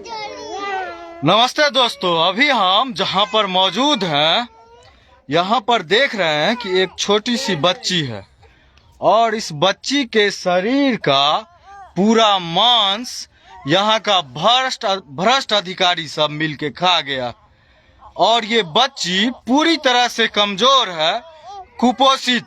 नमस्ते दोस्तों, अभी हम जहाँ पर मौजूद हैं यहाँ पर देख रहे हैं कि एक छोटी सी बच्ची है और इस बच्ची के शरीर का पूरा मांस यहाँ का भ्रष्ट अधिकारी सब मिलके खा गया और ये बच्ची पूरी तरह से कमजोर है, कुपोषित,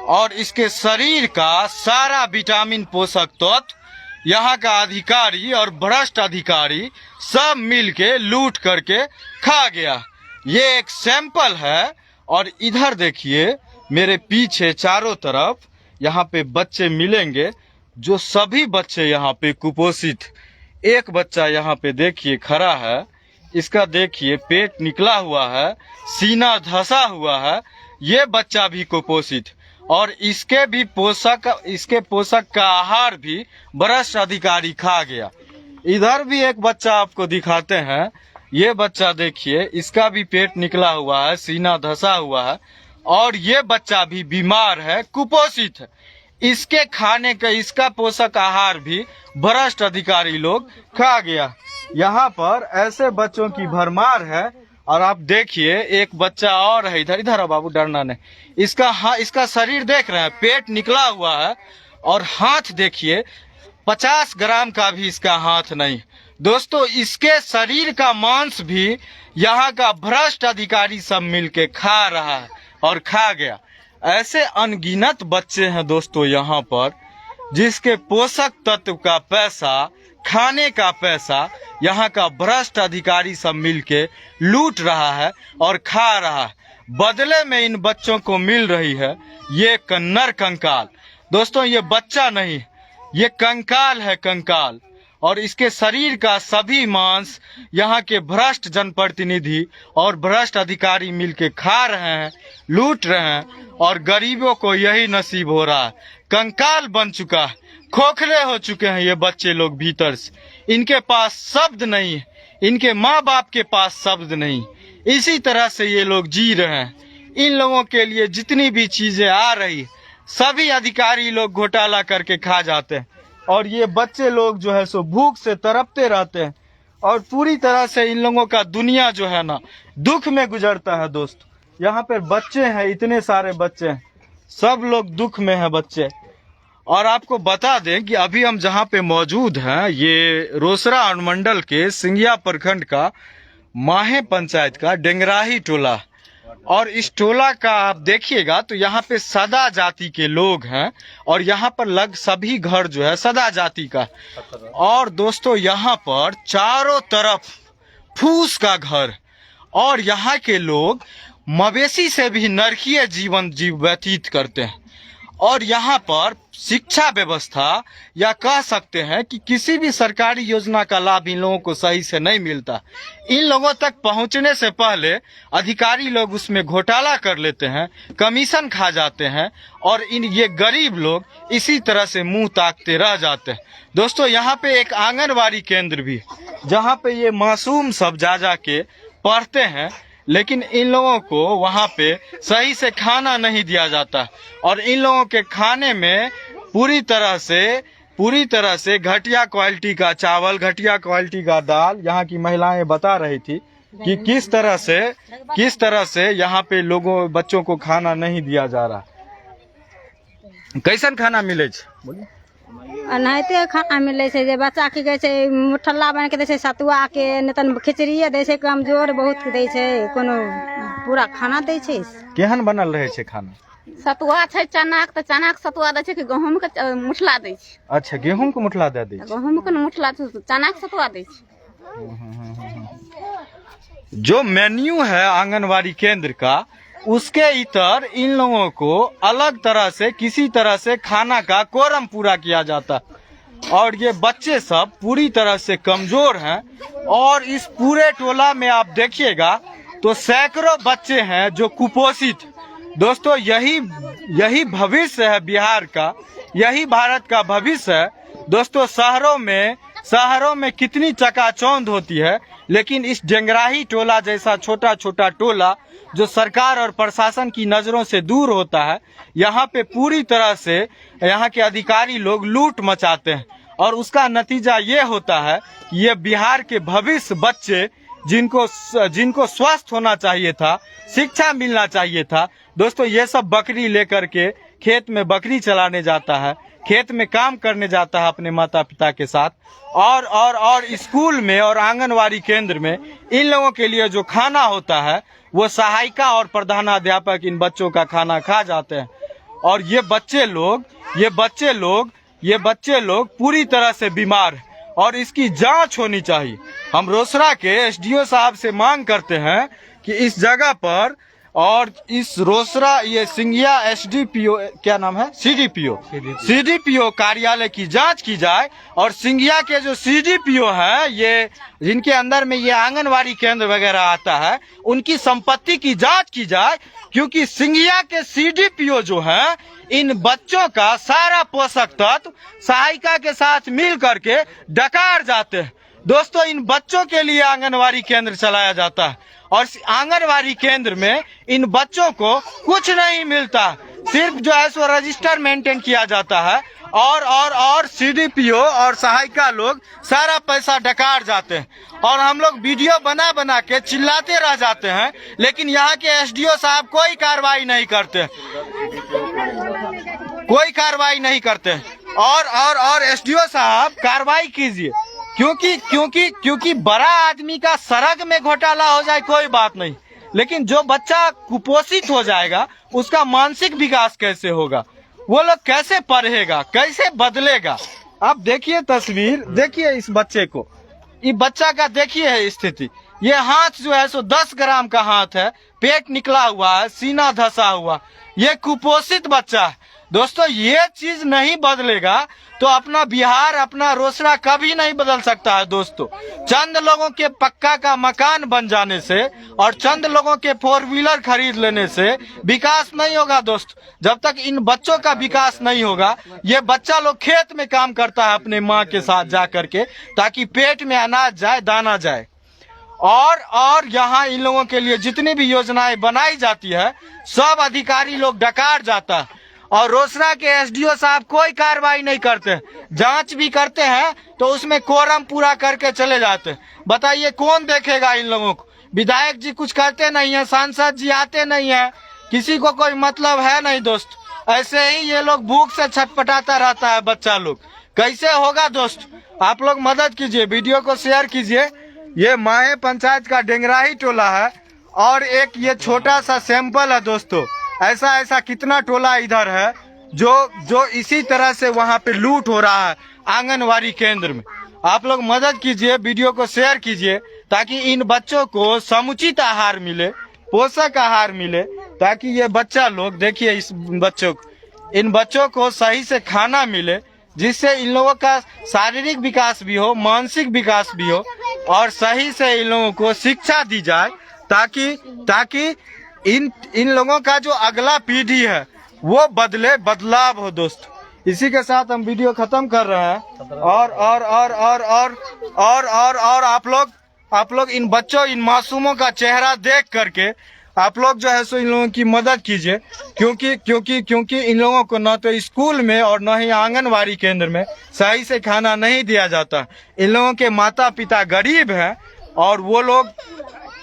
और इसके शरीर का सारा विटामिन पोषक तत्व यहाँ का अधिकारी और भ्रष्ट अधिकारी सब मिलके लूट करके खा गया। ये एक सैंपल है और इधर देखिए मेरे पीछे चारों तरफ यहाँ पे बच्चे मिलेंगे, जो सभी बच्चे यहाँ पे कुपोषित। एक बच्चा यहाँ पे देखिए खड़ा है, इसका देखिए पेट निकला हुआ है, सीना धंसा हुआ है, ये बच्चा भी कुपोषित और इसके पोषक का आहार भी भ्रष्ट अधिकारी खा गया। इधर भी एक बच्चा आपको दिखाते हैं, ये बच्चा देखिए इसका भी पेट निकला हुआ है, सीना धंसा हुआ है और ये बच्चा भी बीमार है, कुपोषित है। इसके खाने का इसका पोषक आहार भी भ्रष्ट अधिकारी लोग खा गया। यहाँ पर ऐसे बच्चों की भरमार है और आप देखिए एक बच्चा और है, इधर इधर बाबू, डरना नहीं। इसका शरीर देख रहे हैं, पेट निकला हुआ है और हाथ देखिए 50 ग्राम का भी इसका हाथ नहीं। दोस्तों, इसके शरीर का मांस भी यहाँ का भ्रष्ट अधिकारी सब मिलके खा रहा है और खा गया। ऐसे अनगिनत बच्चे हैं दोस्तों यहाँ पर, जिसके पोषक तत्व का पैसा, खाने का पैसा यहाँ का भ्रष्ट अधिकारी सब मिलके लूट रहा है और खा रहा है। बदले में इन बच्चों को मिल रही है ये कन्नर कंकाल। दोस्तों, ये बच्चा नहीं, ये कंकाल है, कंकाल। और इसके शरीर का सभी मांस यहाँ के भ्रष्ट जनप्रतिनिधि और भ्रष्ट अधिकारी मिलके खा रहे हैं, लूट रहे हैं और गरीबों को यही नसीब हो रहा है। कंकाल बन चुका है, खोखले हो चुके हैं ये बच्चे लोग भीतर से। इनके पास शब्द नहीं है, इनके माँ बाप के पास शब्द नहीं। इसी तरह से ये लोग जी रहे हैं। इन लोगों के लिए जितनी भी चीजें आ रही, सभी अधिकारी लोग घोटाला करके खा जाते हैं और ये बच्चे लोग जो है सो भूख से तड़पते रहते हैं और पूरी तरह से इन लोगों का दुनिया जो है ना दुख में गुजरता है। दोस्तों, यहाँ पर बच्चे हैं, इतने सारे बच्चे हैं, सब लोग दुख में हैं बच्चे। और आपको बता दें कि अभी हम जहाँ पे मौजूद हैं ये रोसड़ा अनुमंडल के सिंघिया प्रखंड का माहे पंचायत का डेंगराही टोला, और इस टोला का आप देखिएगा तो यहाँ पे सदा जाति के लोग हैं और यहाँ पर सभी घर जो है सदा जाति का। और दोस्तों, यहाँ पर चारों तरफ फूस का घर और यहाँ के लोग मवेशी से भी नरकीय जीवन व्यतीत करते हैं। और यहाँ पर शिक्षा व्यवस्था, या कह सकते हैं कि किसी भी सरकारी योजना का लाभ इन लोगों को सही से नहीं मिलता। इन लोगों तक पहुंचने से पहले अधिकारी लोग उसमें घोटाला कर लेते हैं, कमीशन खा जाते हैं और ये गरीब लोग इसी तरह से मुंह ताकते रह जाते हैं। दोस्तों, यहाँ पे एक आंगनबाड़ी केंद्र भी, जहाँ पे ये मासूम सब जा के पढ़ते हैं, लेकिन इन लोगों को वहाँ पे सही से खाना नहीं दिया जाता और इन लोगों के खाने में पूरी तरह से घटिया क्वालिटी का चावल, घटिया क्वालिटी का दाल। यहाँ की महिलाएं बता रही थी कि किस तरह से यहाँ पे बच्चों को खाना नहीं दिया जा रहा। कैसन खाना मिले? अनाहिते खाना मिले छै, जे बच्चा की कहै छै मुठल्ला बन के दै छै, सतुआ के, नै त खिचड़िए दै छै, कमजोर बहुत दै छै, कोनो पूरा खाना दै छै। केहन बनल रहे छै खाना? सतुआ छै चना के, त चना के सतुआ दै छै कि गहूम के मुठला दै छै। अच्छा, गेहूं के मुठला दे दै छै? गहूम के मुठला, चना के सतुआ दै छै। जो मेन्यू है आंगनवाड़ी केंद्र का, उसके इतर इन लोगों को अलग तरह से किसी तरह से खाना का कोरम पूरा किया जाता और ये बच्चे सब पूरी तरह से कमजोर हैं। और इस पूरे टोला में आप देखिएगा तो सैकड़ों बच्चे हैं जो कुपोषित। दोस्तों, यही भविष्य है बिहार का, यही भारत का भविष्य है। दोस्तों, शहरों में कितनी चकाचौंध होती है, लेकिन इस डेंगराही टोला जैसा छोटा छोटा टोला जो सरकार और प्रशासन की नजरों से दूर होता है, यहाँ पे पूरी तरह से यहाँ के अधिकारी लोग लूट मचाते हैं और उसका नतीजा ये होता है कि ये बिहार के भविष्य बच्चे जिनको स्वस्थ होना चाहिए था, शिक्षा मिलना चाहिए था, दोस्तों ये सब बकरी लेकर के खेत में बकरी चलाने जाता है, खेत में काम करने जाता है अपने माता पिता के साथ, और स्कूल में और आंगनवाड़ी केंद्र में इन लोगों के लिए जो खाना होता है वो सहायिका और प्रधानाध्यापक इन बच्चों का खाना खा जाते हैं। और ये बच्चे लोग पूरी तरह से बीमार हैं और इसकी जांच होनी चाहिए। हम रोसड़ा के एसडीओ साहब से मांग करते हैं कि इस जगह पर और इस रोसड़ा ये सिंघिया एसडीपीओ क्या नाम है सीडीपीओ कार्यालय की जांच की जाए और सिंघिया के जो सीडीपीओ है ये जिनके अंदर में ये आंगनवाड़ी केंद्र वगैरह आता है उनकी संपत्ति की जांच की जाए, क्योंकि सिंघिया के सीडीपीओ जो है इन बच्चों का सारा पोषक तत्व सहायिका के साथ मिल करके डकार जाते हैं। दोस्तों इन बच्चों के लिए आंगनवाड़ी केंद्र चलाया जाता है और आंगनवाड़ी केंद्र में इन बच्चों को कुछ नहीं मिलता, सिर्फ जो है सो रजिस्टर मेंटेन किया जाता है और सीडीपीओ और सहायिका लोग सारा पैसा डकार जाते हैं और हम लोग वीडियो बना के चिल्लाते रह जाते हैं, लेकिन यहाँ के एसडीओ साहब कोई कार्रवाई नहीं करते और एसडीओ साहब कार्रवाई कीजिए, क्योंकि बड़ा आदमी का सड़क में घोटाला हो जाए कोई बात नहीं, लेकिन जो बच्चा कुपोषित हो जाएगा उसका मानसिक विकास कैसे होगा, वो लोग कैसे पढ़ेगा, कैसे बदलेगा। आप देखिए तस्वीर, देखिए इस बच्चे को, ये बच्चा का देखिए है स्थिति, ये हाथ जो है सो 10 ग्राम का हाथ है, पेट निकला हुआ है, सीना धसा हुआ, ये कुपोषित बच्चा है। दोस्तों ये चीज नहीं बदलेगा तो अपना बिहार, अपना रोसड़ा कभी नहीं बदल सकता है। दोस्तों चंद लोगों के पक्का का मकान बन जाने से और चंद लोगों के 4 व्हीलर खरीद लेने से विकास नहीं होगा। दोस्तों जब तक इन बच्चों का विकास नहीं होगा, ये बच्चा लोग खेत में काम करता है अपने माँ के साथ जा करके, ताकि पेट में अनाज जाए, दाना जाए। और यहाँ इन लोगों के लिए जितनी भी योजनाएं बनाई जाती है सब अधिकारी लोग डकार जाता है और रोसड़ा के एसडीओ साहब कोई कार्रवाई नहीं करते, जांच भी करते हैं तो उसमें कोरम पूरा करके चले जाते हैं। बताइए कौन देखेगा इन लोगों को? विधायक जी कुछ करते नहीं है, सांसद जी आते नहीं है, किसी को कोई मतलब है नहीं। दोस्त ऐसे ही ये लोग भूख से छटपटाता रहता है बच्चा लोग, कैसे होगा? दोस्त आप लोग मदद कीजिए, वीडियो को शेयर कीजिए। ये माहे पंचायत का डेंगराही टोला है और एक ये छोटा सा सैंपल है। दोस्तों ऐसा कितना टोला इधर है जो इसी तरह से वहाँ पे लूट हो रहा है आंगनवाड़ी केंद्र में। आप लोग मदद कीजिए, वीडियो को शेयर कीजिए ताकि इन बच्चों को समुचित आहार मिले, पोषक आहार मिले, ताकि ये बच्चा लोग, देखिए इन बच्चों को सही से खाना मिले, जिससे इन लोगों का शारीरिक विकास भी हो, मानसिक विकास भी हो और सही से इन लोगों को शिक्षा दी जाए, ताकि इन लोगों का जो अगला पीढ़ी है वो बदलाव हो। दोस्त इसी के साथ हम वीडियो खत्म कर रहे हैं और आप लोग इन बच्चों, इन मासूमों का चेहरा देख करके आप लोग जो है सो इन लोगों की मदद कीजिए, क्योंकि इन लोगों को न तो स्कूल में और न ही आंगनवाड़ी केंद्र में सही से खाना नहीं दिया जाता। इन लोगों के माता पिता गरीब हैं और वो लोग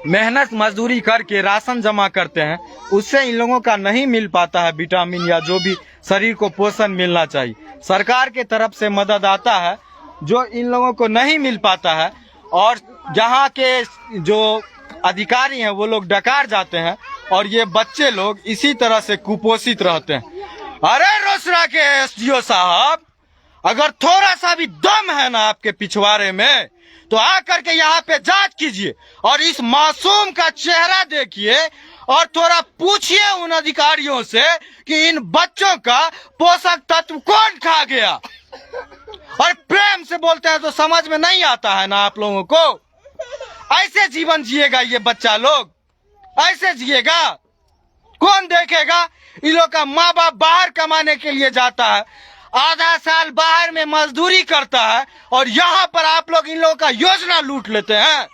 मेहनत मजदूरी करके राशन जमा करते हैं, उससे इन लोगों का नहीं मिल पाता है विटामिन या जो भी शरीर को पोषण मिलना चाहिए। सरकार के तरफ से मदद आता है जो इन लोगों को नहीं मिल पाता है और जहाँ के जो अधिकारी हैं वो लोग डकार जाते हैं और ये बच्चे लोग इसी तरह से कुपोषित रहते हैं। अरे रोसड़ा के एसडीओ साहब, अगर थोड़ा सा भी दम है ना आपके पिछवाड़े में तो आकर के यहाँ पे जांच कीजिए और इस मासूम का चेहरा देखिए और थोड़ा पूछिए उन अधिकारियों से कि इन बच्चों का पोषक तत्व कौन खा गया। और प्रेम से बोलते हैं तो समझ में नहीं आता है ना आप लोगों को। ऐसे जीवन जिएगा ये बच्चा लोग, ऐसे जिएगा? कौन देखेगा? इन लोग का माँ बाप बाहर कमाने के लिए जाता है, आधा साल बाहर में मजदूरी करता है और यहाँ पर आप लोग इन लोगों का योजना लूट लेते हैं।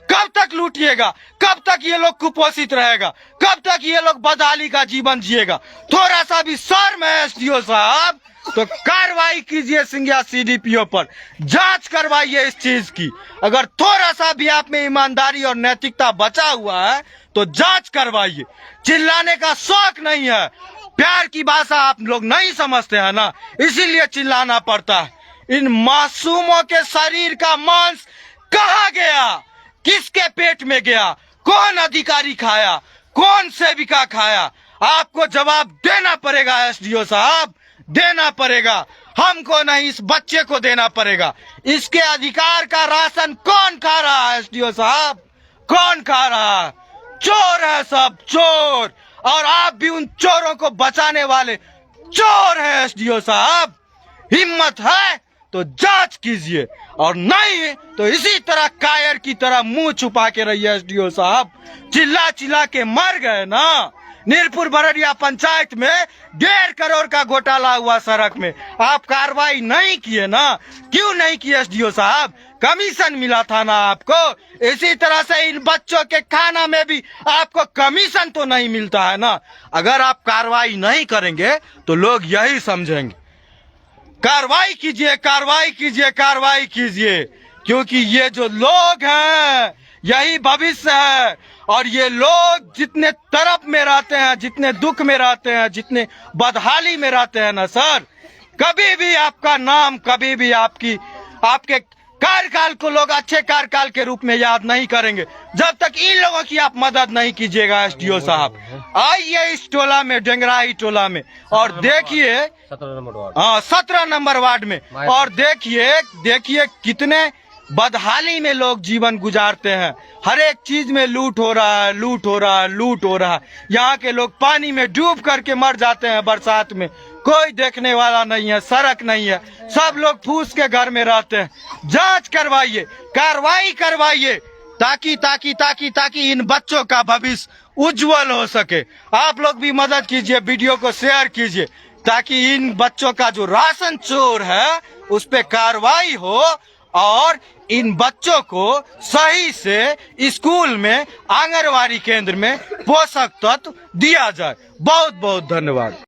कब तक लूटिएगा? कब तक ये लोग कुपोषित रहेगा? कब तक ये लोग बदहाली का जीवन जिएगा? थोड़ा सा भी शर्म है एसडीओ साहब, तो कार्रवाई कीजिए सिंघिया सीडीपीओ पर, जांच करवाइए इस चीज की। अगर थोड़ा सा भी आप में ईमानदारी और नैतिकता बचा हुआ है तो जांच करवाइए। चिल्लाने का शौक नहीं है, प्यार की भाषा आप लोग नहीं समझते हैं ना, इसीलिए चिल्लाना पड़ता है। इन मासूमों के शरीर का मांस कहाँ गया, किसके पेट में गया, कौन अधिकारी खाया, कौन सेविका खाया? आपको जवाब देना पड़ेगा एसडीओ साहब, देना पड़ेगा। हमको नहीं, इस बच्चे को देना पड़ेगा। इसके अधिकार का राशन कौन खा रहा है एसडीओ साहब, कौन खा रहा है? चोर है सब, चोर। और आप भी उन चोरों को बचाने वाले चोर हैं एसडीओ साहब। हिम्मत है तो जांच कीजिए, और नहीं तो इसी तरह कायर की तरह मुंह छुपा के रहिए एसडीओ साहब। चिल्ला चिल्ला के मर गए ना। नीरपुर बरड़िया पंचायत में 1.5 करोड़ का घोटाला हुआ सड़क में, आप कार्रवाई नहीं किए ना। क्यों नहीं किए एसडीओ साहब? कमीशन मिला था ना आपको। इसी तरह से इन बच्चों के खाना में भी आपको कमीशन तो नहीं मिलता है ना। अगर आप कार्रवाई नहीं करेंगे तो लोग यही समझेंगे। कार्रवाई कीजिए, कार्रवाई कीजिए, कार्रवाई कीजिए, क्योंकि ये जो लोग हैं यही भविष्य है। और ये लोग जितने तरफ में रहते हैं, जितने दुख में रहते हैं, जितने बदहाली में रहते हैं ना सर, कभी भी आपका नाम, कभी भी आपके कार्यकाल को लोग अच्छे कार्यकाल के रूप में याद नहीं करेंगे जब तक इन लोगों की आप मदद नहीं कीजिएगा एसडीओ साहब। आइए इस टोला में, डेंगराही टोला में, और देखिए 17 नंबर वार्ड में, और देखिए कितने बदहाली में लोग जीवन गुजारते हैं। हर एक चीज में लूट हो रहा है, लूट हो रहा है, लूट हो रहा है। यहाँ के लोग पानी में डूब करके मर जाते हैं बरसात में, कोई देखने वाला नहीं है, सड़क नहीं है, सब लोग फूस के घर में रहते हैं। जांच करवाइए, कार्रवाई करवाइए, ताकि इन बच्चों का भविष्य उज्जवल हो सके। आप लोग भी मदद कीजिए, वीडियो को शेयर कीजिए, ताकि इन बच्चों का जो राशन चोर है उस पे कार्रवाई हो और इन बच्चों को सही से स्कूल में, आंगनवाड़ी केंद्र में पोषक तत्व दिया जाए। बहुत बहुत धन्यवाद।